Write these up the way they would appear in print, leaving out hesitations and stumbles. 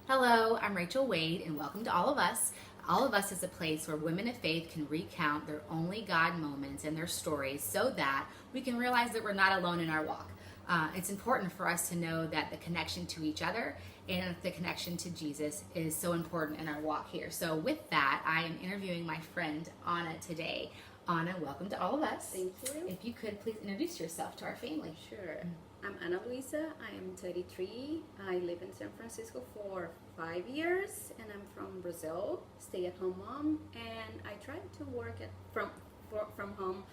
Hello, I'm 𝐊𝐞𝐿, and welcome to All of Us. All of Us is a place where women of faith can recount their only God moments and their stories so that we can realize that we're not alone in our walk. It's important for us to know that the connection to each other and the connection to Jesus is so important in our walk here. So with that, I am interviewing my friend Anna today. Anna, welcome to All of Us. Thank you. If you could please introduce yourself to our family. Sure. I'm Analuisa. I am 33. I live in San Francisco for 5 years, and I'm from Brazil. Stay-at-home mom, and I try to work from home,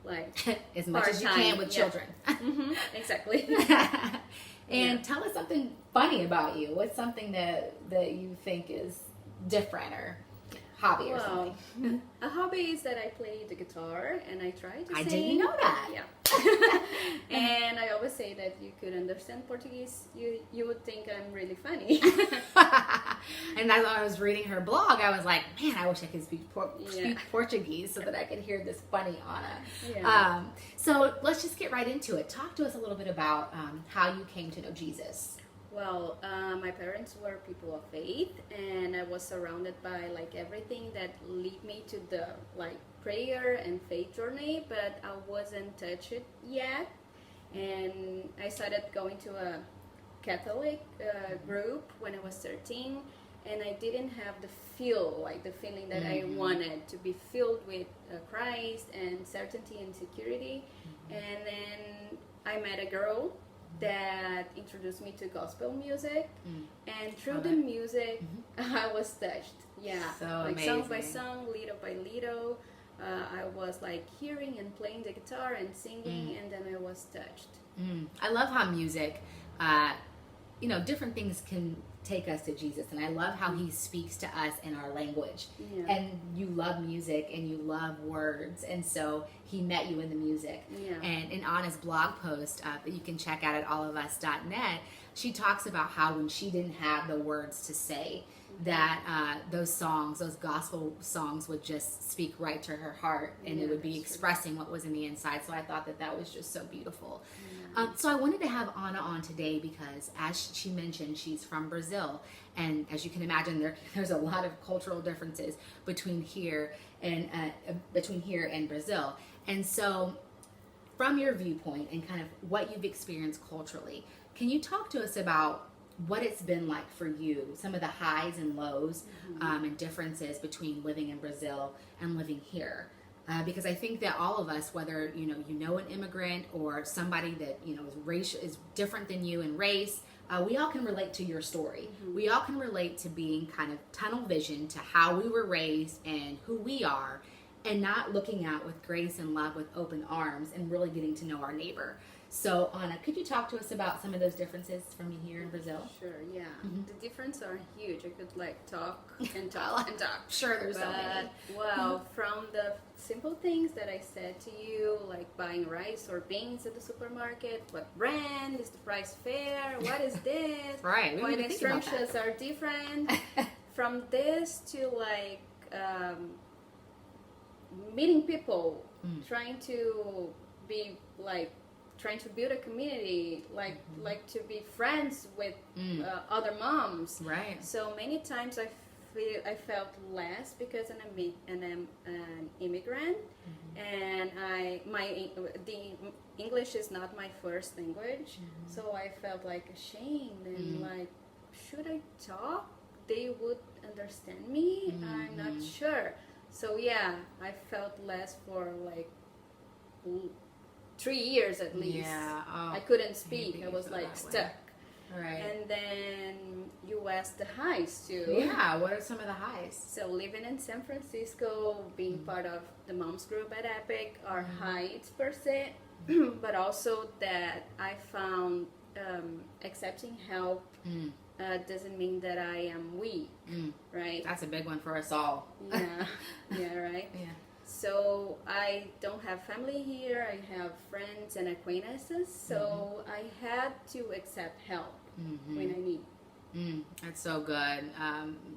like as much as you can with children. Exactly. And tell us something funny about you. What's something that you think is different, or hobby or something? A hobby is that I play the guitar and I try to sing. I didn't know that. Yeah. And I always say that you could understand Portuguese, you would think I'm really funny. And as I was reading her blog, I was like, man, I wish I could speak Portuguese so that I could hear this funny Anna. Yeah. So let's just get right into it. Talk to us a little bit about how you came to know Jesus. Well, my parents were people of faith, and I was surrounded by like everything that lead me to the like prayer and faith journey, but I wasn't touched yet. And I started going to a Catholic group when I was 13, and I didn't have the feeling that I wanted to be filled with Christ and certainty and security. And then I met a girl that introduced me to gospel music, and through the music I was touched. Yeah, so like amazing. Song by song, little by little, I was like hearing and playing the guitar and singing, and then I was touched. I love how music, different things can take us to Jesus, and I love how he speaks to us in our language. And you love music and you love words, and so he met you in the music. And in Anna's blog post that you can check out at allofus.net, she talks about how when she didn't have the words to say, that those gospel songs would just speak right to her heart, and it would be expressing what was in the inside. So I thought that was just so beautiful. So I wanted to have Anna on today because, as she mentioned, she's from Brazil, and as you can imagine, there's a lot of cultural differences between here and Brazil. And so, from your viewpoint and kind of what you've experienced culturally, can you talk to us about what it's been like for you, some of the highs and lows and differences between living in Brazil and living here? Because I think that all of us, whether you know an immigrant or somebody that is different than you in race, we all can relate to your story. We all can relate to being kind of tunnel vision to how we were raised and who we are, and not looking out with grace and love with open arms and really getting to know our neighbor. So, Anna, could you talk to us about some of those differences from here in Brazil? Sure, yeah. The differences are huge. I could talk and talk and talk. Sure, there's so many. Well, from the simple things that I said to you, like buying rice or beans at the supermarket, what brand is the price fair? What is this? Right. Why the instructions are different? From this to meeting people, trying to build a community, like to be friends with other moms. Right. So many times I felt less because I'm an immigrant, and the English is not my first language, so I felt like ashamed and like, should I talk? They would understand me. I'm not sure. So yeah, I felt less for like 3 years at least. Yeah. Oh, I couldn't speak. I was like stuck. Right. And then you asked the highs too. Yeah. What are some of the highs? So living in San Francisco, being part of the moms group at Epic are highs per se, but also that I found accepting help doesn't mean that I am weak, right? That's a big one for us all. Yeah, right? Yeah. So I don't have family here. I have friends and acquaintances. So I had to accept help when I need. That's so good.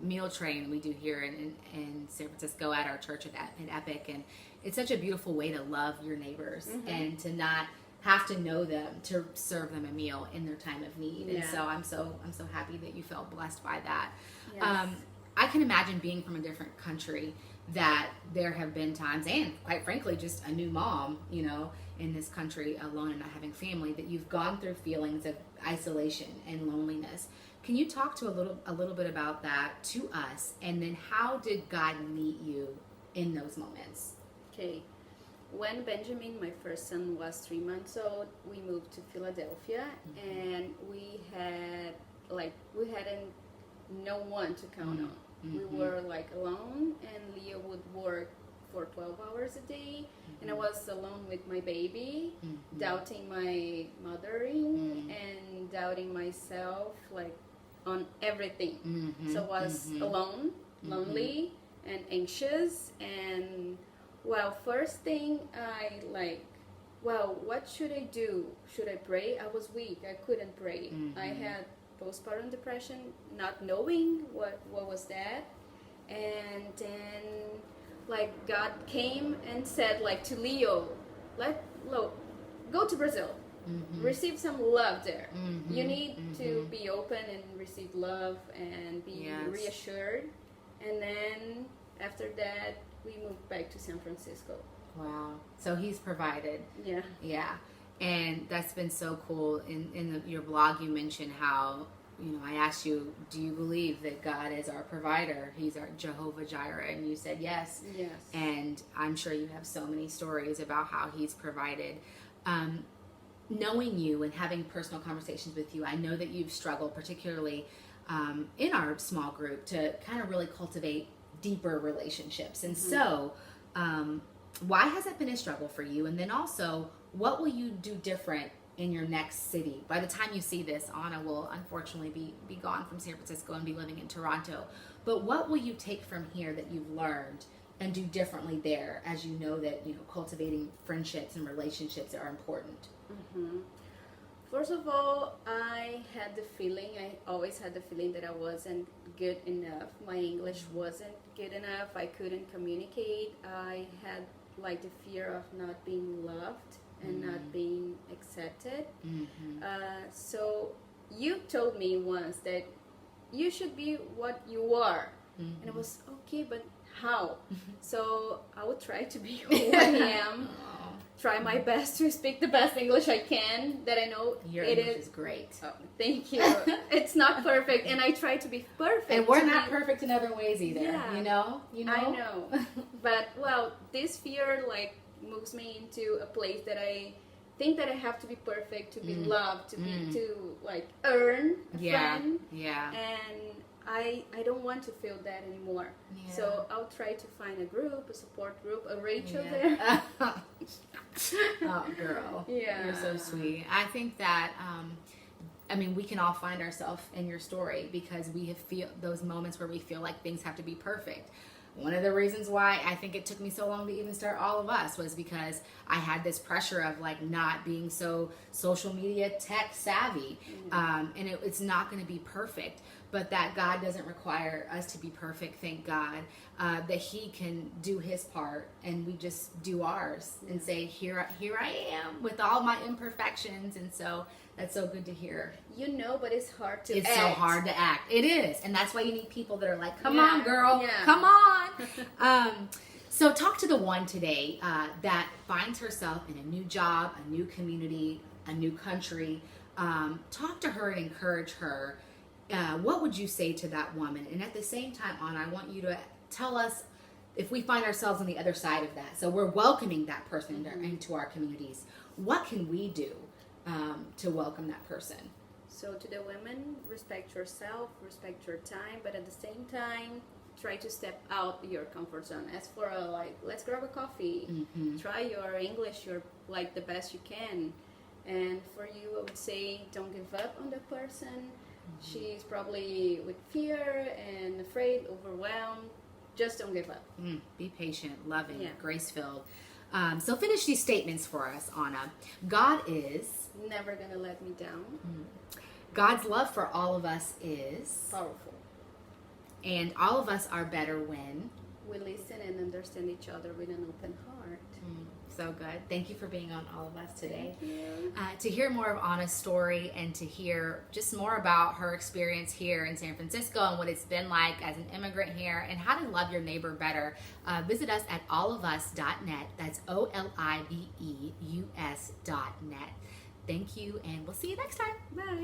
Meal train we do here in San Francisco at our church at Epic, and it's such a beautiful way to love your neighbors and to not have to know them to serve them a meal in their time of need. And so I'm so happy that you felt blessed by that. Yes. I can imagine being from a different country that there have been times, and quite frankly, just a new mom, you know, in this country alone and not having family, that you've gone through feelings of isolation and loneliness. Can you talk to a little bit about that to us, and then how did God meet you in those moments? Okay. When Benjamin, my first son, was 3 months old, we moved to Philadelphia, and we hadn't no one to count on. We were like alone, and Leo would work for 12 hours a day, and I was alone with my baby, doubting my mothering and doubting myself, like on everything. So I was alone, lonely, and anxious. And well, first thing what should I do? Should I pray? I was weak. I couldn't pray. I had postpartum depression, not knowing what was that. And then like God came and said like to Leo, go to Brazil, receive some love there. You need to be open and receive love and be reassured. And then after that we moved back to San Francisco. Wow. So he's provided. Yeah. And that's been so cool. In your blog, you mentioned how, you know, I asked you, do you believe that God is our provider? He's our Jehovah Jireh. And you said yes. Yes. And I'm sure you have so many stories about how he's provided. Knowing you and having personal conversations with you, I know that you've struggled, particularly in our small group, to kind of really cultivate deeper relationships. And so, why has that been a struggle for you? And then also, what will you do different in your next city? By the time you see this, Anna will unfortunately be gone from San Francisco and be living in Toronto. But what will you take from here that you've learned and do differently there, as you know that, you know, cultivating friendships and relationships are important? First of all, I always had the feeling that I wasn't good enough. My English wasn't good enough. I couldn't communicate. I had like the fear of not being loved and not being accepted. So you told me once that you should be what you are. And I was, okay, but how? So I would try to be who I am. Try my best to speak the best English I can that I know. Your English is great. Oh, thank you. It's not perfect, and I try to be perfect. And we're not perfect in other ways either. Yeah. You know. I know. But well, this fear like moves me into a place that I think that I have to be perfect to be loved, to like earn a friend. Yeah. And I don't want to feel that anymore. Yeah. So I'll try to find a group, a support group, a Rachel there. Oh, girl. Yeah. You're so sweet. I think that, I mean, we can all find ourselves in your story because we have feel those moments where we feel like things have to be perfect. One of the reasons why I think it took me so long to even start All of Us was because I had this pressure of like not being so social media tech savvy. And it's not going to be perfect, but that God doesn't require us to be perfect. Thank God that he can do his part and we just do ours and say, here I am with all my imperfections. And so that's so good to hear. You know, but it's hard to act. It's so hard to act. It is. And that's why you need people that are like, come on, girl. Come on. So talk to the one today that finds herself in a new job, a new community, a new country. Talk to her and encourage her. What would you say to that woman? And at the same time, Anna, I want you to tell us if we find ourselves on the other side of that. So we're welcoming that person into our communities. What can we do to welcome that person? So to the women, respect yourself, respect your time, but at the same time, try to step out your comfort zone. As for let's grab a coffee. Try your English, the best you can. And for you, I would say don't give up on the person. She's probably with fear and afraid, overwhelmed. Just don't give up. Be patient, loving, grace-filled. So finish these statements for us, Anna. God is never gonna let me down. God's love for all of us is powerful. And all of us are better when we listen and understand each other with an open heart. So good. Thank you for being on All of Us today. Thank you. To hear more of Anna's story and to hear just more about her experience here in San Francisco and what it's been like as an immigrant here and how to love your neighbor better, visit us at allofus.net. That's OLIVEUS.net. Thank you, and we'll see you next time. Bye.